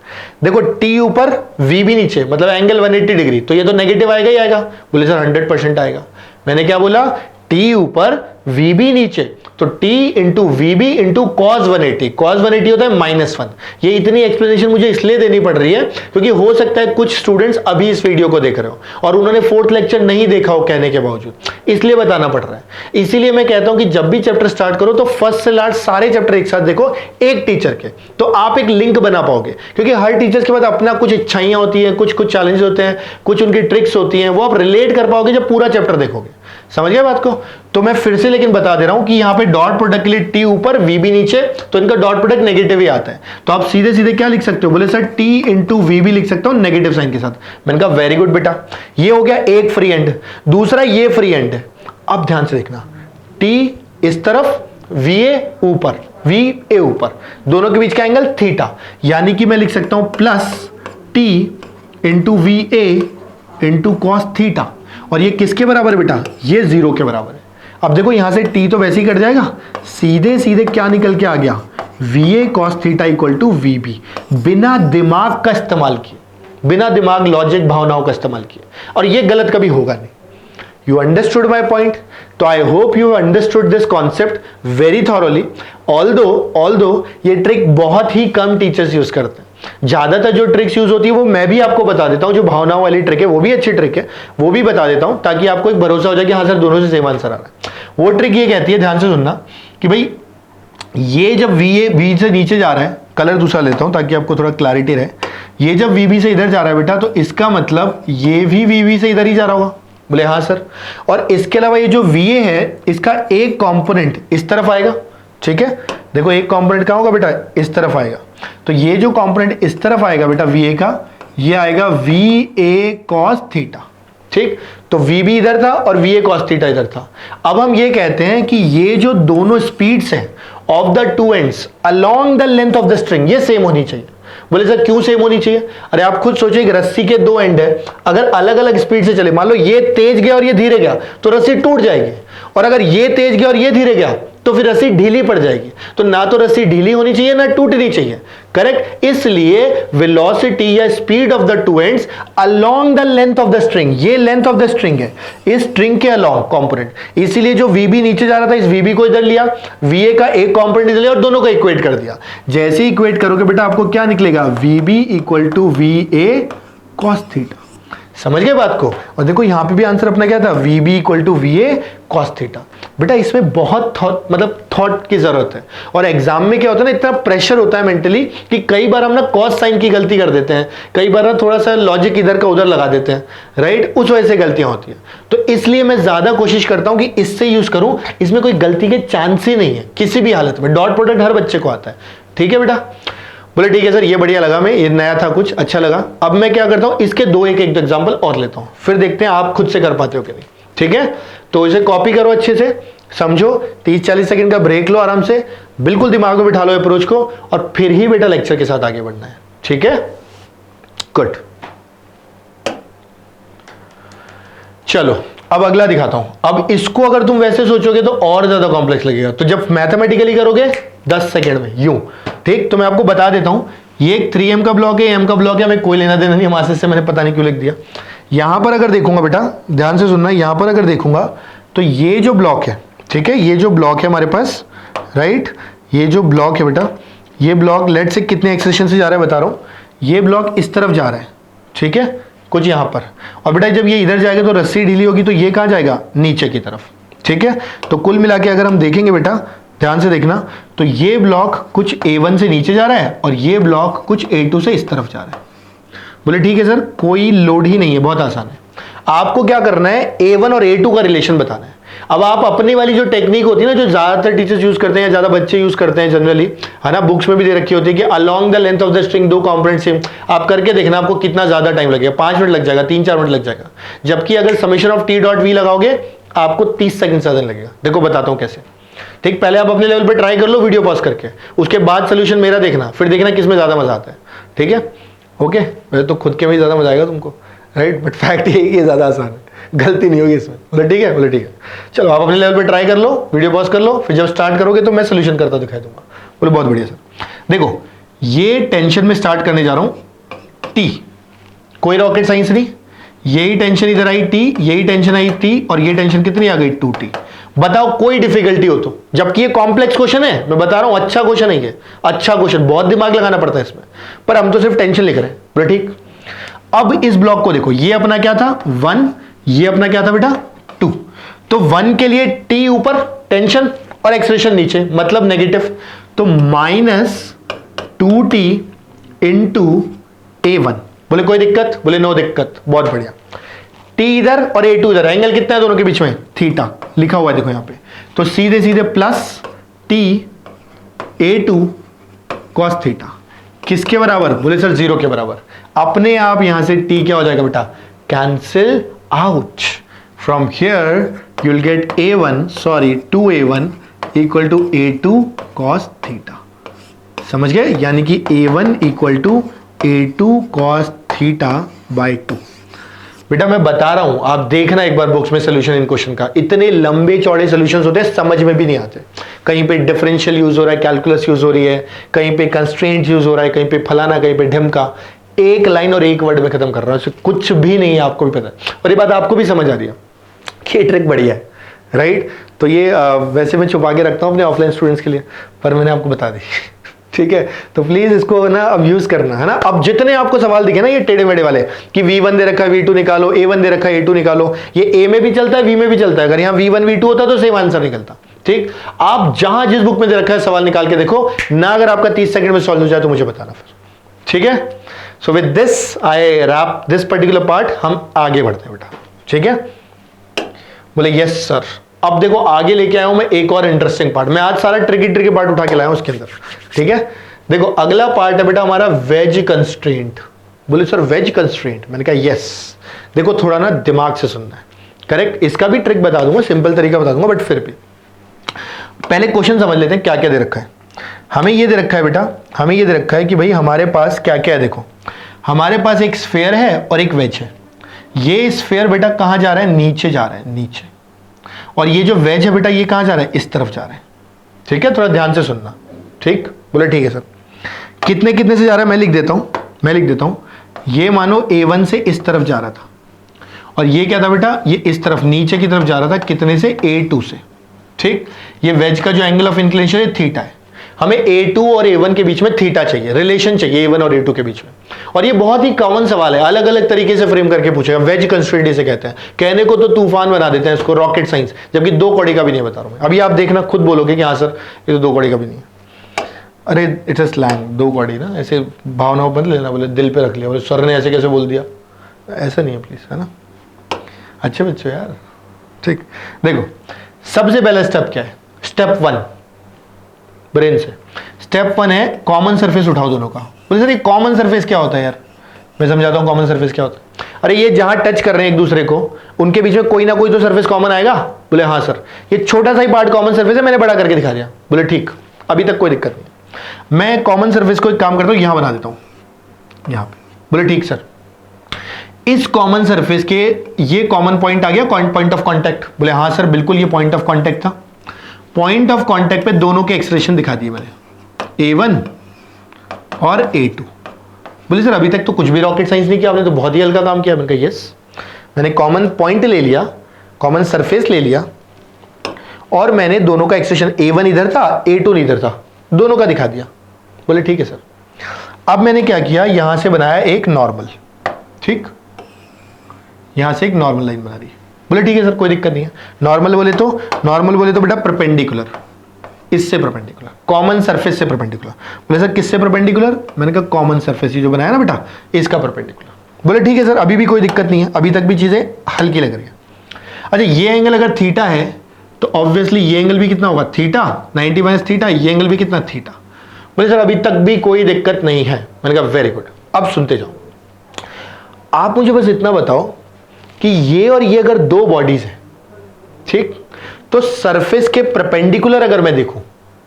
देखो T ऊपर V भी नीचे, मतलब एंगल 180 डिग्री, तो ये तो नेगेटिव आएगा ही आएगा, बोले सर 100% आएगा। मैंने क्या बोला, T ऊपर VB नीचे, तो T into VB into cos 180, cos 180 होता है -1। ये इतनी एक्सप्लेनेशन मुझे इसलिए देनी पड़ रही है क्योंकि हो सकता है कुछ स्टूडेंट्स अभी इस वीडियो को देख रहे हो और उन्होंने 4th लेक्चर नहीं देखा हो कहने के बावजूद, इसलिए बताना पड़ रहा है। इसीलिए मैं कहता हूं कि जब भी चैप्टर स्टार्ट करो तो फर्स्ट से लास्ट सारे चैप्टर एक साथ देखो, एक टीचर के, तो आप एक लिंक बना पाओगे। क्योंकि हर टीचर्स के बाद अपना कुछ इच्छाइयां होती है, कुछ चैलेंज होते हैं, कुछ उनकी ट्रिक्स होती हैं, वो आप रिलेट कर पाओगे जब पूरा चैप्टर देखोगे। समझ गए बात को? तो मैं फिर से लेकिन बता दे रहा हूं कि यहां पे डॉट प्रोडक्ट के लिए T ऊपर VB नीचे, तो इनका डॉट प्रोडक्ट नेगेटिव ही आता है। तो आप सीधे सीधे क्या लिख सकते हो, बोले सर T इंटू VB लिख सकता हूं नेगेटिव साइन के साथ। मैंने कहा वेरी गुड बेटा, ये हो गया एक फ्री एंड, दूसरा ये फ्री एंड है। अब ध्यान से देखना, T इस तरफ, VA ऊपर, VA ऊपर, दोनों के बीच का एंगल थीटा, यानी कि मैं लिख सकता हूं plus T into VA into cos theta, और ये किसके बराबर है बेटा, ये 0 के बराबर है। अब देखो यहां से t तो वैसे ही कट जाएगा, सीधे सीधे क्या निकल के आ गया, va cos theta equal to vb, बिना दिमाग का इस्तेमाल किए, बिना दिमाग लॉजिक भावनाओं का इस्तेमाल किए, और ये गलत कभी होगा नहीं। You understood my point? तो I hope you understood this concept very thoroughly. Although ये ट्रिक बहुत ही कम टीचर्स यूज करते हैं, ज्यादातर जो ट्रिक्स यूज होती है वो मैं भी आपको बता देता हूं, जो भावनाओं वाली ट्रिक है वो भी अच्छी ट्रिक है, वो भी बता देता हूं ताकि आपको एक भरोसा हो जाए कि हाँ सर दोनों से सेम आंसर आ रहा है। वो ट्रिक ये कहती है, ध्यान से सुनना, कि भाई ये जब वी से नीचे जा रहा है, कलर दूसरा लेता हूं ताकि आपको थोड़ा क्लैरिटी रहे, ये जब वीबी से इधर जा रहा है बेटा, तो इसका मतलब ये भी वीबी से इधर ही जा रहा होगा। बोले हाँ सर। और इसके अलावा ये जो वीए है, इसका एक कंपोनेंट इस तरफ आएगा, ठीक है, देखो एक कंपोनेंट कहां होगा बेटा, इस तरफ आएगा, तो ये जो कंपोनेंट इस तरफ आएगा बेटा वीए का, ये आएगा वीए कॉस थीटा, ठीक। तो वीबी इधर था और वीए कॉस थीटा इधर था। अब हम ये कहते हैं कि ये जो दोनों स्पीड्स हैं of the two ends along the length of the string, ये सेम होनी चाहिए। बोले सर क्यों सेम होनी चाहिए? अरे आप खुद सोचिए कि रस्सी के दो एंड है, अगर अलग अलग स्पीड से चले, मान लो ये तेज गया और ये धीरे गया, तो रस्सी टूट जाएगी, और अगर ये तेज गया और ये धीरे गया तो फिर रस्सी ढीली पड़ जाएगी। तो ना तो रस्सी ढीली होनी चाहिए ना टूटनी चाहिए, करेक्ट। इसलिए वेलोसिटी या speed of the two ends along the length of the string, ये लेंथ ऑफ द स्ट्रिंग है, इस स्ट्रिंग के अलोंग कंपोनेंट, इसीलिए जो वीबी नीचे जा रहा था, इस वीबी को इधर लिया, वीए का एक कंपोनेंट इधर लिया और दोनों को इक्वेट कर दिया। जैसे ही इक्वेट करोगे बेटा आपको क्या निकलेगा, VB equal to VA cos theta. समझ गए बात को? और देखो यहां पे भी आंसर अपना क्या था, VB equal to VA cos theta. बेटा इसमें बहुत थॉट की जरूरत है, और एग्जाम में क्या होता है ना, इतना प्रेशर होता है मेंटली कि कई बार हम ना कॉस साइन की गलती कर देते हैं, कई बार ना थोड़ा सा लॉजिक इधर का उधर लगा देते हैं, राइट, उस वजह से गलतियां होती हैं। तो इसलिए मैं ज्यादा कोशिश करता हूं कि इससे यूज करूं, इसमें कोई गलती के चांस ही नहीं है किसी भी हालत में। डॉट प्रोडक्ट हर बच्चे को आता है, ठीक है बेटा। बोले ठीक है सर, ये बढ़िया लगा, मैं ये नया था, कुछ अच्छा लगा। अब मैं क्या करता हूं, इसके दो एक एग्जांपल और लेता हूं, फिर देखते हैं आप खुद से कर पाते हो कि नहीं, ठीक है। तो इसे कॉपी करो अच्छे से, समझो, 30-40 सेकंड का ब्रेक लो आराम से, बिल्कुल दिमाग में बिठा लो अप्रोच को, और फिर ही बेटा लेक्चर के साथ आगे बढ़ना है, ठीक है। गुड, चलो अब अगला दिखाता हूं। अब इसको अगर तुम वैसे सोचोगे तो और ज्यादा कॉम्प्लेक्स लगेगा, तो जब मैथमेटिकली करोगे 10 सेकंड में यूं, ठीक। तो मैं आपको बता देता हूं, ये एक 3m का ब्लॉक है, m का ब्लॉक है, हमें कोई लेना देना नहीं, हमारे से मैंने पता नहीं क्यों लिख दिया। यहां पर अगर देखूंगा बेटा, ध्यान से सुनना, यहां पर अगर देखूंगा तो ये जो ब्लॉक है, ठीक है, ये जो ब्लॉक है हमारे पास, राइट, ये जो ब्लॉक है बेटा, ये ब्लॉक लेट से कितने एक्सेशन से जा रहा है बता रहा हूं, ये ब्लॉक इस तरफ जा रहा है, ठीक है, कुछ यहां पर, और बेटा जब ये इधर जाएगा तो रस्सी ढीली होगी, तो ये कहां जाएगा, नीचे की तरफ, ठीक है। तो कुल मिला के अगर हम देखेंगे बेटा, ध्यान से देखना, तो ये ब्लॉक कुछ A1 से नीचे जा रहा है और ये ब्लॉक कुछ A2 से इस तरफ जा रहा है। बोले ठीक है सर, कोई लोड ही नहीं है, बहुत आसान है। आपको क्या करना है, A1 और A2 का रिलेशन बताना है। अब आप अपनी वाली जो टेक्निक होती है ना, जो ज्यादातर टीचर्स यूज करते हैं या ज्यादा बच्चे यूज करते हैं जनरली, है ना, बुक्स में भी दे रखी होती है कि along the length of the string दो कंपोनेंट सेम, आप करके देखना आपको कितना ज्यादा टाइम लगेगा, 5 मिनट लग जाएगा, 3-4 मिनट लग जाएगा। जबकि अगर summation of T dot V लगाओगे आपको 30 सेकंड से ज्यादा लगेगा। देखो बताता हूं कैसे, ठीक। पहले आप अपने लेवल पे ट्राई कर लो वीडियो पॉज करके, उसके बाद सोल्यूशन मेरा देखना, फिर देखना किसमें ज्यादा मजा आता है, ठीक है, ओके। वैसे तो खुद के में ही ज्यादा मजा आएगा तुमको, राइट, बट फैक्ट ये है कि ज्यादा आसान है, गलती नहीं होगी इसमें। बोले ठीक है, बोले ठीक है, चलो आप अपने लेवल पे ट्राई कर लो, वीडियो पॉज कर लो, फिर जब स्टार्ट करोगे तो मैं सोल्यूशन करता दिखाई दूंगा। बोले बहुत बढ़िया सर। देखो ये टेंशन में स्टार्ट करने जा रहा हूं, टी, कोई रॉकेट साइंस नहीं, यही टेंशन इधर आई टी, यही टेंशन आई टी, और ये टेंशन कितनी आ गई 2t। बताओ कोई डिफिकल्टी हो तो, जबकि ये कॉम्प्लेक्स क्वेश्चन है, मैं बता रहा हूं, अच्छा क्वेश्चन है ये, अच्छा क्वेश्चन, बहुत दिमाग लगाना पड़ता है इसमें, पर हम तो सिर्फ टेंशन लिख रहे हैं, बोले ठीक। अब इस ब्लॉक को देखो, ये अपना क्या था 1, ये अपना क्या था बेटा 2, तो 1 के लिए t ऊपर टेंशन और एक्सेलरेशन नीचे, मतलब नेगेटिव, तो -2t इंटू A1। बोले कोई दिक्कत, बोले नो दिक्कत, बहुत बढ़िया। t इधर और A2 इधर, एंगल कितना है दोनों के बीच में, थीटा लिखा हुआ है देखो यहां पे, तो सीधे सीधे plus t A2 cos theta, किसके बराबर, बोले सर 0 के बराबर। अपने आप यहां से t क्या हो जाएगा बेटा, cancel out, from here you will get A1 2A1 equal to A2 cos theta. समझ गए, यानी कि A1 equal to A2 cos theta by 2। बेटा मैं बता रहा हूं, आप देखना एक बार बुक्स में सोल्यूशन इन क्वेश्चन का, इतने लंबे चौड़े सोल्यूशंस होते हैं, समझ में भी नहीं आते। कहीं पे डिफरेंशियल यूज हो रहा है, कैलकुलस यूज हो रही है, कहीं पे कंस्ट्रेंट यूज हो रहा है, कहीं पे फलाना, कहीं पे ढिमका, एक लाइन और एक वर्ड में खत्म कर रहा हूं, कुछ भी नहीं है, आपको भी पता है, और ये बात आपको भी समझ आ रही है कि ये ट्रिक बढ़िया है, राइट। तो ये वैसे मैं छुपा के रखता हूं अपने ऑफलाइन स्टूडेंट्स के लिए, पर मैंने आपको बता दी ठीक है। तो प्लीज इसको ना अब यूज करना है ना। अब जितने आपको सवाल दिखे ना ये टेढ़े मेढ़े वाले कि V1 दे रखा है V2 निकालो, A1 दे रखा है A2 निकालो, ये A में भी चलता है V में भी चलता है। अगर यहाँ V1 V2 होता तो सेम आंसर निकलता। ठीक, आप जहां जिस बुक में दे रखा है सवाल निकाल के देखो ना, अगर आपका 30 सेकंड में सॉल्व हो जाए तो मुझे बताना फिर, ठीक है। So with this I wrap this particular part, हम आगे बढ़ते हैं बेटा, ठीक है। बोले यस सर। अब देखो आगे लेके आया हूं मैं एक और इंटरेस्टिंग पार्ट, मैं आज सारा ट्रिकी पार्ट उठा के लाया हूं उसके अंदर, ठीक है। देखो अगला पार्ट है बेटा हमारा वेज कंस्ट्रेंट। बोले सर वेज कंस्ट्रेंट, मैंने कहा यस। देखो थोड़ा ना दिमाग से सुनना है, करेक्ट। इसका भी ट्रिक बता दूंगा, सिंपल तरीका बता दूंगा, बट फिर भी पहले क्वेश्चन समझ लेते हैं क्या क्या दे रखा है। हमें ये दे रखा है बेटा, हमें ये दे रखा है कि भाई हमारे पास क्या क्या है। देखो हमारे पास एक स्फेयर है और एक वेज है। ये स्फेयर बेटा कहां जा रहा है, नीचे जा रहा है, नीचे। और ये जो वेज है बेटा ये कहां जा रहा है, इस तरफ जा रहा है, ठीक है। थोड़ा ध्यान से सुनना, ठीक। बोले ठीक है सर। कितने कितने से जा रहा है मैं लिख देता हूं, ये मानो A1 से इस तरफ जा रहा था, और ये क्या था बेटा, ये इस तरफ नीचे की तरफ जा रहा था, कितने से, A2 से, ठीक। ये वेज का जो एंगल ऑफ इंक्लिनेशन है थीटा है। हमें A2 और A1 के बीच में थीटा चाहिए, रिलेशन चाहिए A1 और A2 के बीच में। और ये बहुत ही कॉमन सवाल है, अलग अलग तरीके से फ्रेम करके पूछेगा। वेज कंस्ट्रेंट इसे कहते हैं, कहने को तो तूफान बना देते हैं इसको, रॉकेट साइंस, जबकि 2 कौड़ी का भी नहीं बता रहा हूं मैं। अभी आप देखना खुद बोलोगे कि हाँ सर ये तो 2 कौड़ी का भी नहीं है। अरे इट्स अ स्लैंग, 2 कौड़ी ना, ऐसे भावनाओं मत लेना, बोले दिल पे रख लिया, बोले सर ने ऐसे कैसे बोल दिया, ऐसा नहीं है प्लीज, है ना। अच्छे बच्चों यार, ठीक। देखो सबसे पहला स्टेप क्या है, स्टेप 1 ब्रेन से। स्टेप 1 है कॉमन सरफेस उठाओ दोनों का। बोले सर ये कॉमन सरफेस क्या होता है यार, मैं समझाता हूं कॉमन सरफेस क्या होता है। अरे ये जहां टच कर रहे हैं एक दूसरे को, उनके बीच में कोई ना कोई तो सरफेस कॉमन आएगा। बोले हाँ सर, ये छोटा सा ही पार्ट कॉमन सरफेस है, मैंने बड़ा करके दिखा दिया। बोले ठीक, अभी तक कोई दिक्कत नहीं। मैं कॉमन सरफेस को एक काम करता हूं, यहां बना देता हूं, यहां पे। बोले ठीक सर। इस कॉमन सरफेस के ये कॉमन पॉइंट आ गया, पॉइंट ऑफ कांटेक्ट। बोले हाँ सर बिल्कुल, ये पॉइंट ऑफ कांटेक्ट था। पॉइंट ऑफ कांटेक्ट पे दोनों के एक्सप्रेशन दिखा दिए मैंने, A1 और A2। बोले सर अभी तक तो कुछ भी रॉकेट साइंस नहीं किया आपने, तो बहुत ही हल्का काम किया। मैंने कहा यस, मैंने कॉमन पॉइंट ले लिया, कॉमन सरफेस ले लिया, और मैंने दोनों का एक्सप्रेशन, A1 इधर था A2 इधर था, दोनों का दिखा दिया। बोले ठीक है सर। अब मैंने क्या किया, यहां से बनाया एक नॉर्मल, ठीक, यहां से एक नॉर्मल लाइन बना दी। बोले ठीक है सर कोई दिक्कत नहीं है। नॉर्मल बोले तो बेटा परपेंडिकुलर, इससे परपेंडिकुलर, कॉमन सरफेस से परपेंडिकुलर। बोले सर किससे परपेंडिकुलर, मैंने कहा कॉमन सरफेस जो बनाया ना बेटा इसका परपेंडिकुलर। बोले ठीक है सर अभी भी कोई दिक्कत नहीं है, अभी तक भी चीजें हल्की लग रही है। अच्छा ये एंगल अगर थीटा है तो ऑब्वियसली ये एंगल भी कितना होगा, थीटा, 90 माइनस थीटा, ये एंगल भी कितना, थीटा। बोले सर अभी तक भी कोई दिक्कत नहीं है। मैंने कहा वेरी गुड, अब सुनते जाओ। आप मुझे बस इतना बताओ कि ये और ये अगर 2 बॉडीज हैं, ठीक, तो सरफेस के परपेंडिकुलर अगर मैं देखूं,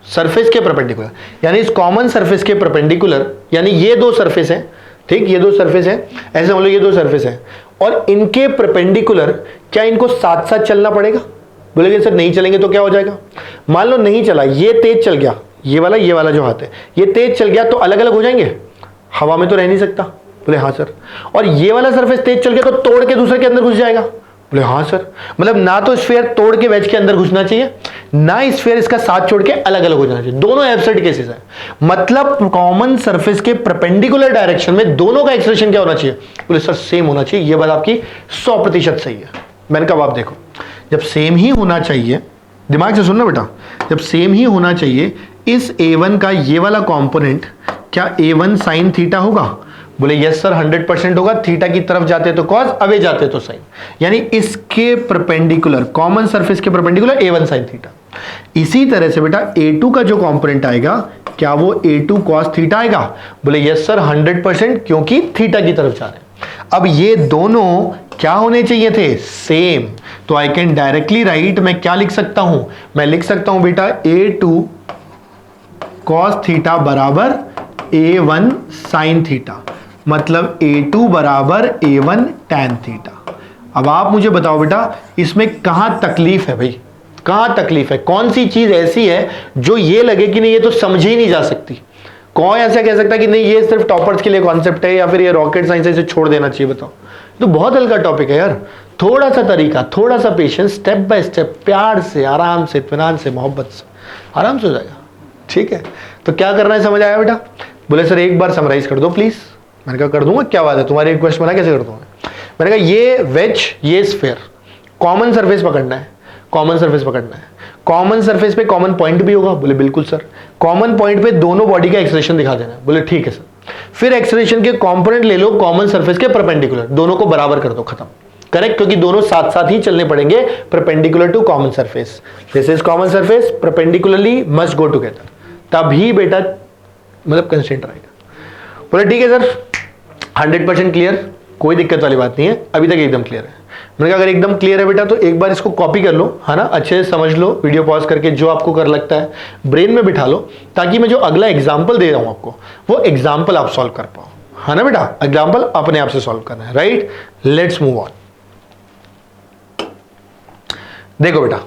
सरफेस के परपेंडिकुलर यानी इस कॉमन सरफेस के परपेंडिकुलर, यानी ये 2 सरफेस हैं, ठीक, ये 2 सरफेस हैं, ऐसे मान लो ये 2 सरफेस हैं, और इनके परपेंडिकुलर क्या इनको साथ साथ चलना पड़ेगा। बोलेंगे सर नहीं चलेंगे तो क्या हो जाएगा। मान लो नहीं चला, ये तेज चल गया, ये वाला जो हाथ है ये तेज चल गया, तो अलग अलग हो जाएंगे, हवा में तो रह नहीं सकता। बोले हाँ सर। और ये वाला सरफेस तेज चल गया तो तोड़ के दूसरे के अंदर घुस जाएगा। बोले हाँ सर। मतलब ना तो स्फीयर तोड़ के वेज के अंदर घुसना चाहिए, ना स्फीयर इसका साथ छोड़ के अलग अलग हो जाना चाहिए, दोनों एब्सर्ड केसेस है। मतलब कॉमन सरफेस के परपेंडिकुलर डायरेक्शन में दोनों का एक्सप्रेशन क्या होना चाहिए। बोले सर सेम होना चाहिए। ये बात आपकी 100% सही है। मैंने कहा आप देखो, जब सेम ही होना चाहिए, दिमाग से सुनना बेटा, जब सेम ही होना चाहिए, इस A1 का ये वाला कंपोनेंट क्या A1 साइन थीटा होगा। बोले यस सर 100% होगा। थीटा की तरफ जाते तो कॉस, अवे जाते तो साइन, यानी इसके परपेंडिकुलर, कॉमन सरफेस के परपेंडिकुलर A1 साइन थीटा। इसी तरह से बेटा A2 का जो कंपोनेंट आएगा, क्या वो A2 कॉस थीटा आएगा। बोले यस सर 100%, क्योंकि थीटा की तरफ जा रहे हैं। अब ये दोनों क्या होने चाहिए थे, सेम। तो आई कैन डायरेक्टली राइट, मैं क्या लिख सकता हूं, मैं लिख सकता हूं बेटा A2 कॉस थीटा बराबर A1 साइन थीटा, मतलब A2 बराबर A1 टैन थीटा। अब आप मुझे बताओ बेटा, इसमें कहां तकलीफ है भाई, कहां तकलीफ है? कौन सी चीज ऐसी है जो ये लगे कि नहीं ये तो समझ ही नहीं जा सकती? कौन ऐसा कह सकता है कि नहीं ये सिर्फ टॉपर्स के लिए कॉन्सेप्ट है, या फिर ये रॉकेट साइंस से छोड़ देना चाहिए? बताओ, तो बहुत हल्का टॉपिक है यार। थोड़ा सा तरीका, थोड़ा सा पेशेंस, स्टेप बाय स्टेप, प्यार से, आराम से, इत्मीनान से, मोहब्बत से, आराम से हो जाएगा। ठीक है, तो क्या करना है समझ आया बेटा? बोले सर एक बार समराइज कर दो प्लीज। मैंने कहा कर दूंगा, क्या बात है, तुम्हारी रिक्वेस्ट बना, कैसे कर दूंगा? मैंने कहा ये वेज, ये स्फेयर, कॉमन सरफेस पकड़ना है, कॉमन सरफेस पकड़ना है। कॉमन सरफेस पे कॉमन पॉइंट भी होगा? बोले बिल्कुल सर। कॉमन पॉइंट पे दोनों बॉडी का एक्सेलरेशन दिखा देना है? बोले ठीक है सर। फिर एक्सेलरेशन के कंपोनेंट ले लो कॉमन सरफेस के परपेंडिकुलर, दोनों को बराबर कर दो, खत्म। करेक्ट, क्योंकि दोनों साथ साथ ही चलने पड़ेंगे perpendicular to common surface. This is common surface, perpendicularly must go together, तभी बेटा मतलब कंस्ट्रेंट रहेगा। बोले ठीक है सर, 100% क्लियर, कोई दिक्कत वाली बात नहीं है, अभी तक एकदम क्लियर है। मैंने कहा अगर एकदम क्लियर है बेटा तो एक बार इसको कॉपी कर लो, है ना, अच्छे से समझ लो, वीडियो पॉज करके जो आपको कर लगता है ब्रेन में बिठा लो, ताकि मैं जो अगला एग्जाम्पल दे रहा हूं आपको वो एग्जाम्पल आप सॉल्व कर पाओ, है ना बेटा? एग्जाम्पल अपने आप से सॉल्व करना है, राइट? Let's move on. देखो बेटा,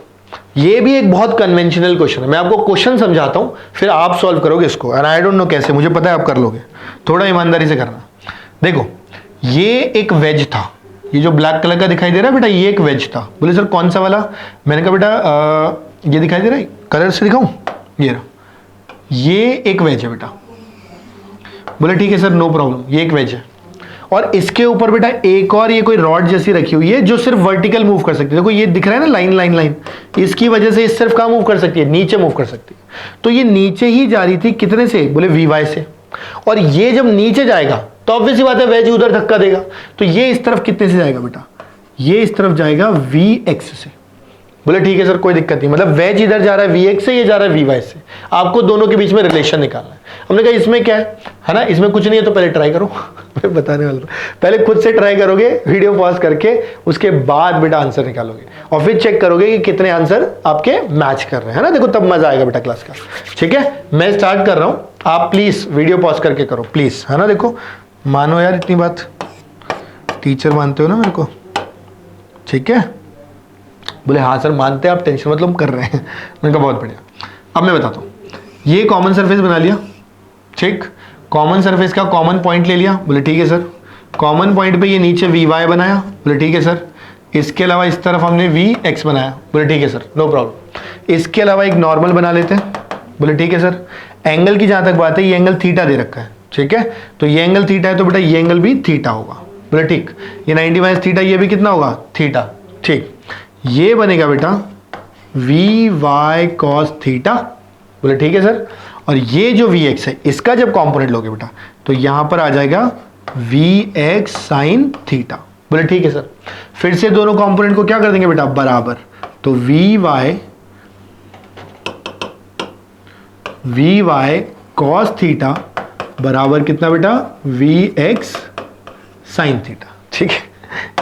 ये भी एक बहुत कन्वेंशनल क्वेश्चन है। मैं आपको क्वेश्चन समझाता हूं, फिर आप सॉल्व करोगे इसको, एंड आई डोंट नो कैसे, मुझे पता है आप कर लोगे, थोड़ा ईमानदारी से करना। देखो, ये एक वेज था, ये जो ब्लैक कलर का दिखाई दे रहा है बेटा, ये एक वेज था। बोले सर कौन सा वाला? मैंने कहा बेटा ये दिखाई दे रहा है, कलर से दिखाऊं, ये रहा, ये एक वेज है बेटा। बोले ठीक है सर, नो प्रॉब्लम, ये एक वेज है। और इसके ऊपर बेटा एक और ये कोई रॉड जैसी रखी हुई है जो सिर्फ वर्टिकल मूव कर सकती है। देखो ये दिख रहा है ना, लाइन लाइन लाइन, इसकी वजह से ये सिर्फ कहां मूव कर सकती है? नीचे मूव कर सकती है। तो ये नीचे ही जा रही थी, कितने से? बोले वी से। और ये जब नीचे जाएगा तो ऑब्वियस सी बात है वेज उधर धक्का देगा, तो ये इस तरफ कितने से जाएगा बेटा? ये इस तरफ जाएगा Vx से। बोले ठीक है सर, कोई दिक्कत नहीं, मतलब वेज इधर जा रहा है Vx से, ये जा रहा है Vy से, आपको दोनों के बीच में रिलेशन निकालना है। हमने कहा इसमें क्या है ना, इसमें कुछ नहीं है, तो पहले ट्राई करो। मैं बताने वाला हूं, पहले खुद से ट्राई करोगे, वीडियो पॉज करके, उसके बाद बेटा आंसर निकालोगे, और फिर चेक करोगे कि कितने आंसर आपके मैच कर रहे हैं, ना? देखो तब मजा आएगा बेटा क्लास का। ठीक है, मैं स्टार्ट कर रहा हूं, आप प्लीज वीडियो पॉज करके करो प्लीज, है ना? देखो मानो यार इतनी बात, टीचर मानते हो ना मेरे को? ठीक है, बोले हाँ सर मानते हैं, आप टेंशन मतलब कर रहे हैं। मैंने कहा बहुत बढ़िया। अब मैं बताता हूँ, ये कॉमन सरफेस बना लिया, ठीक, कॉमन सरफेस का कॉमन पॉइंट ले लिया। बोले ठीक है सर, कॉमन पॉइंट पे ये नीचे Vy बनाया। बोले ठीक है सर, इसके अलावा इस तरफ हमने Vx बनाया। बोले ठीक है सर, नो प्रॉब्लम। इसके अलावा एक नॉर्मल बना लेते हैं। बोले ठीक है सर। एंगल की जहां तक बात है, ये एंगल थीटा दे रखा है, ठीक है, तो ये एंगल थीटा है, तो बेटा ये एंगल भी थीटा होगा। बोले ठीक, ये 90 माइनस थीटा, ये भी कितना होगा? थीटा। ठीक, ये बनेगा बेटा Vy cos थीटा। बोले ठीक है सर। और ये जो Vx है, इसका जब कंपोनेंट लोगे बेटा, तो यहां पर आ जाएगा Vx sin थीटा। बोले ठीक है सर। फिर से दोनों कंपोनेंट को क्या कर देंगे बेटा? बराबर। तो Vy cos थीटा बराबर कितना बेटा? Vx sin theta. ठीक है,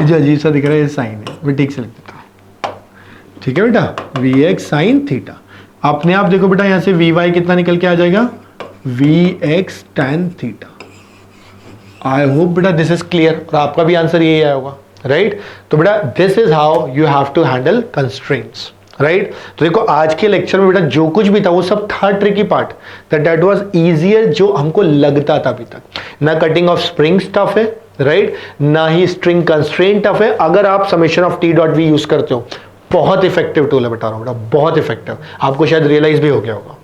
ये जो अजीब सा दिख रहा है ये साइन है, मैं ठीक से लिख देता हूं। ठीक है बेटा, Vx sin थीटा। अपने आप देखो बेटा, यहां से Vy कितना निकल के आ जाएगा? Vx tan theta. I hope बेटा दिस इज क्लियर, और आपका भी आंसर यही आया होगा, राइट? तो बेटा this is how you have to handle constraints, right? तो देखो आज के लेक्चर में बेटा जो कुछ भी था वो सब था tricky part, that was easier, जो हमको लगता था अभी तक। ना कटिंग ऑफ स्प्रिंग्स टफ है, राइट, ना ही स्ट्रिंग कंस्ट्रेंट टफ है। अगर आप समेशन ऑफ T.V यूज करते हो, बहुत इफेक्टिव टूल है, बता रहा हूं बेटा, बहुत इफेक्टिव, आपको शायद रियलाइज भी हो गया होगा।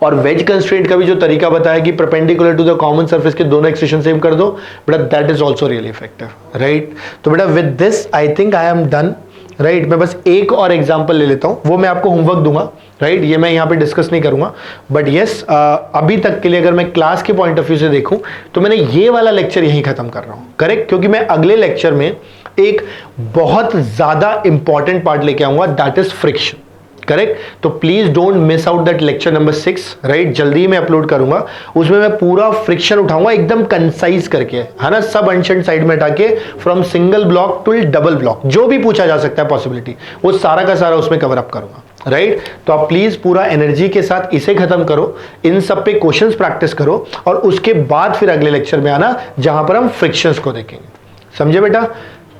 और वेज कंस्ट्रेंट का भी जो तरीका बताया कि perpendicular to the common surface के दोनों एक्सप्रेशन सेम कर दो बेटा, that is also really effective, right? तो बेटा with this I think I am done, right? मैं बस एक और एग्जांपल ले लेता हूं, वो मैं आपको होमवर्क दूंगा, राइट? ये मैं यहाँ पे डिस्कस नहीं करूंगा, बट यस अभी तक के लिए अगर मैं क्लास के पॉइंट ऑफ व्यू से देखूं तो मैंने ये वाला लेक्चर यहीं खत्म कर रहा हूं, करेक्ट? क्योंकि मैं अगले लेक्चर में एक बहुत ज्यादा इंपॉर्टेंट पार्ट लेके आऊंगा, दैट इज फ्रिक्शन, करेक्ट? तो please don't miss out that lecture number 6, right? जल्दी ही मैं अपलोड करूंगा, उसमें मैं पूरा फ्रिक्शन उठाऊंगा एकदम कंसाइज करके, है ना, सब अनशंट साइड में हटा के, from single block to double block, जो भी पूछा जा सकता है पॉसिबिलिटी, वो सारा का सारा उसमें कवर अप करूंगा, राइट? तो आप प्लीज पूरा एनर्जी के साथ इसे खत्म करो, इन सब पे क्वेश्चंस प्रैक्टिस करो, और उसके बाद फिर अगले लेक्चर में आना जहां पर हम फ्रिक्शंस को देखेंगे। समझे बेटा?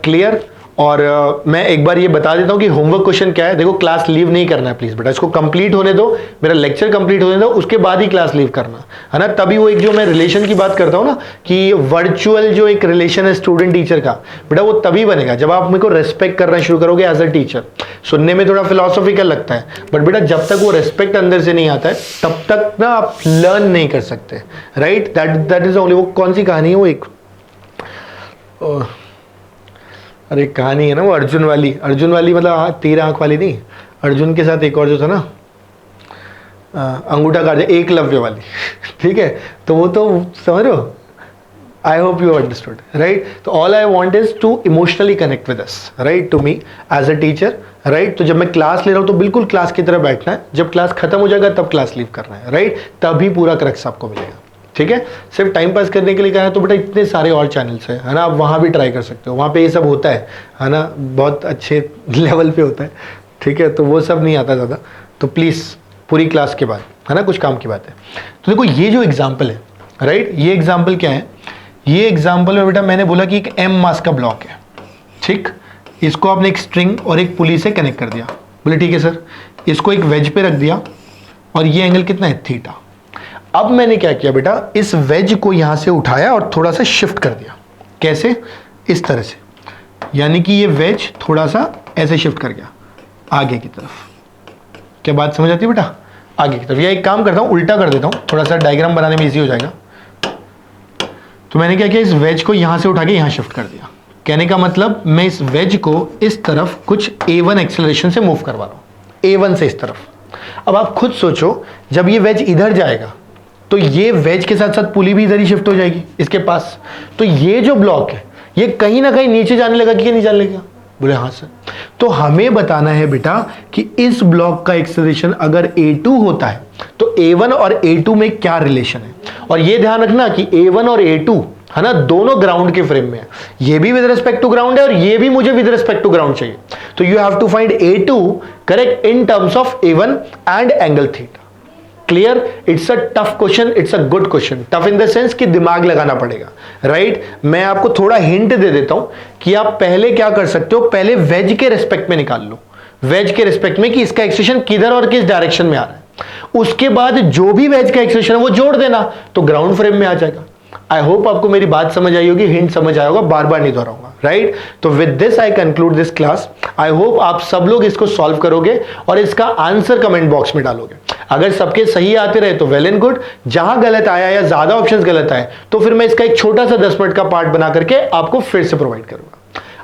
क्लियर? और मैं एक बार ये बता देता हूँ कि होमवर्क क्वेश्चन क्या है। देखो, क्लास लीव नहीं करना है प्लीज बेटा, इसको कंप्लीट होने दो, मेरा लेक्चर कंप्लीट होने दो, उसके बाद ही क्लास लीव करना है ना। तभी वो एक जो मैं रिलेशन की बात करता हूँ ना, कि वर्चुअल जो एक रिलेशन है स्टूडेंट टीचर का, बेटा वो तभी बनेगा जब आप मेरे को रेस्पेक्ट करना शुरू करोगे एज अ टीचर। सुनने में थोड़ा फिलोसॉफिकल लगता है, बट बेटा जब तक वो रेस्पेक्ट अंदर से नहीं आता है तब तक ना आप लर्न नहीं कर सकते, राइट। That is only. वो कौन सी कहानी है, वो एक अरे कहानी है ना वो अर्जुन वाली मतलब तीर आंख वाली नहीं, अर्जुन के साथ एक और जो था ना अंगूठा काट दिया, एकलव्य वाली ठीक है, तो वो तो समझ रहे हो। I hope you understood, right. तो all I want is to emotionally connect with us, right, to me as a teacher, right. तो जब मैं क्लास ले रहा हूँ तो बिल्कुल क्लास की तरह बैठना है, जब क्लास खत्म हो जाएगा तब क्लास लीव करना है, राइट। तभी पूरा क्रक्स आपको मिलेगा, ठीक है। सिर्फ टाइम पास करने के लिए कहना है तो बेटा इतने सारे और चैनल्स हैं, है ना, आप वहाँ भी ट्राई कर सकते हो, वहाँ पे ये सब होता है ना, बहुत अच्छे लेवल पे होता है, ठीक है। तो वो सब नहीं आता ज़्यादा, तो प्लीज़ पूरी क्लास के बाद, है ना, कुछ काम की बात है। तो देखो ये जो एग्जाम्पल है, राइट, ये एग्जाम्पल क्या है, ये एग्जाम्पल में बेटा मैंने बोला कि एक एम मास का ब्लॉक है, ठीक। इसको आपने एक स्ट्रिंग और एक पुली से कनेक्ट कर दिया, बोले ठीक है सर। इसको एक वेज पे रख दिया और ये एंगल कितना है, थीटा। अब मैंने क्या किया बेटा, इस वेज को यहां से उठाया और थोड़ा सा शिफ्ट कर दिया। कैसे, इस तरह से, यानी कि ये वेज थोड़ा सा ऐसे शिफ्ट कर गया आगे की तरफ। क्या बात समझ आती है बेटा, आगे की तरफ। या एक काम करता हूं, उल्टा कर देता हूं, थोड़ा सा डायग्राम बनाने में इजी हो जाएगा। तो मैंने क्या किया, इस वेज को यहां से उठा के यहां शिफ्ट कर दिया। कहने का मतलब मैं इस वेज को इस तरफ कुछ a1 एक्सेलरेशन से मूव करवा रहा हूं, a1 से इस तरफ। अब आप खुद सोचो, जब ये वेज इधर जाएगा तो ये वेज के साथ साथ पुली भी इधर ही शिफ्ट हो जाएगी इसके पास। तो ये जो ब्लॉक है ये कहीं ना कहीं नीचे जाने लगा कि नहीं जाने लगा, बोले हाँ सर। तो हमें बताना है बेटा कि इस ब्लॉक का एक्सेलरेशन अगर a2 होता है तो a1 और a2 में क्या रिलेशन है। और ये ध्यान रखना कि a1 और a2, है ना, दोनों ग्राउंड के फ्रेम में है। ये भी विद रिस्पेक्ट टू ग्राउंड है और ये भी मुझे विद रिस्पेक्ट टू ग्राउंड चाहिए। तो you have to find a2 correct in terms of a1 and angle theta. Clear. It's a tough question, it's a good question. Tough in the sense कि दिमाग लगाना पड़ेगा, राइट। मैं आपको थोड़ा hint दे देता हूं कि आप पहले क्या कर सकते हो, पहले वेज के रिस्पेक्ट में निकाल लो, वेज के रिस्पेक्ट में कि इसका एक्सेशन किधर और किस डायरेक्शन में आ रहा है। उसके बाद जो भी वेज का एक्सेशन है वो जोड़ देना, तो ग्राउंड फ्रेम में आ जाएगा। आई होप आपको मेरी बात समझ आई होगी, हिंट समझ आया होगा, बार बार नहीं दोहराऊंगा, राइट। तो with this I conclude this class. I hope आप सब लोग इसको सॉल्व करोगे और इसका आंसर कमेंट बॉक्स में डालोगे। अगर सबके सही आते रहे तो वेल एंड गुड, जहां गलत आया या ज्यादा ऑप्शंस गलत आए तो फिर मैं इसका एक छोटा सा 10 मिनट का पार्ट बना करके आपको फिर से प्रोवाइड करूंगा।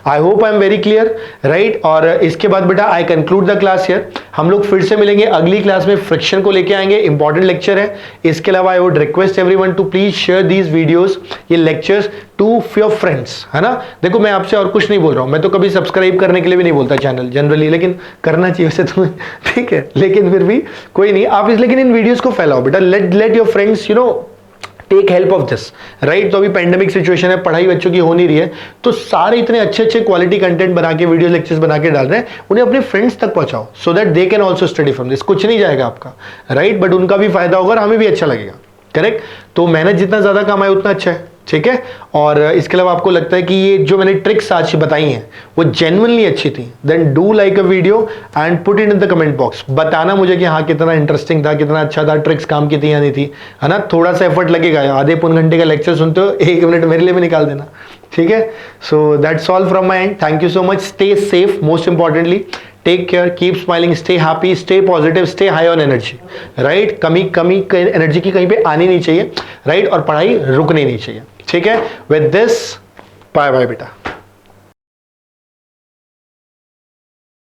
I hope I am very clear, right. और इसके बाद बेटा I conclude the class here. हम लोग फिर से मिलेंगे अगली क्लास में, फ्रिक्शन को लेके आएंगे, इंपॉर्टेंट लेक्चर है। इसके अलावा I would request everyone to please share these videos, ये लेक्चर्स टू योर फ्रेंड्स, है ना। देखो मैं आपसे और कुछ नहीं बोल रहा हूं, मैं तो कभी सब्सक्राइब करने के लिए भी नहीं बोलता चैनल जनरली, लेकिन करना चाहिए वैसे तुम्हें, ठीक है, लेकिन फिर भी कोई नहीं, आप लेकिन इन वीडियोस को फैलाओ बेटा। Let your friends you know take help of this, right. तो अभी पेंडेमिक सिचुएशन है, पढ़ाई बच्चों की हो नहीं रही है, तो सारे इतने अच्छे अच्छे क्वालिटी कंटेंट बना के, वीडियो लेक्चर्स बना के डाल रहे हैं, उन्हें अपने फ्रेंड्स तक पहुंचाओ, so that they can also study from this. कुछ नहीं जाएगा आपका, राइट, बट उनका भी फायदा होगा और हमें भी अच्छा लगेगा, करेक्ट। तो मेहनत जितना ज्यादा कमाए उतना अच्छा है, ठीक है। और इसके अलावा आपको लगता है कि ये जो मैंने ट्रिक्स आज बताई हैं वो जेन्युइनली अच्छी थी, then do like a video and put it in the comment box. बताना मुझे कि हाँ कितना इंटरेस्टिंग था, कितना अच्छा था, ट्रिक्स काम की थी या नहीं थी, है ना। थोड़ा सा एफर्ट लगेगा, आधे पौन घंटे का लेक्चर सुनते हो, 1 मिनट मेरे लिए भी निकाल देना, ठीक है। So that's all from my end. Thank you so much. Stay safe, most importantly take care, keep smiling, stay happy, stay positive, stay high on energy, right. कमी एनर्जी की कहीं पे आनी नहीं चाहिए, राइट। और पढ़ाई रुकनी नहीं चाहिए, ठीक है। विद दिस बाय बाय बेटा।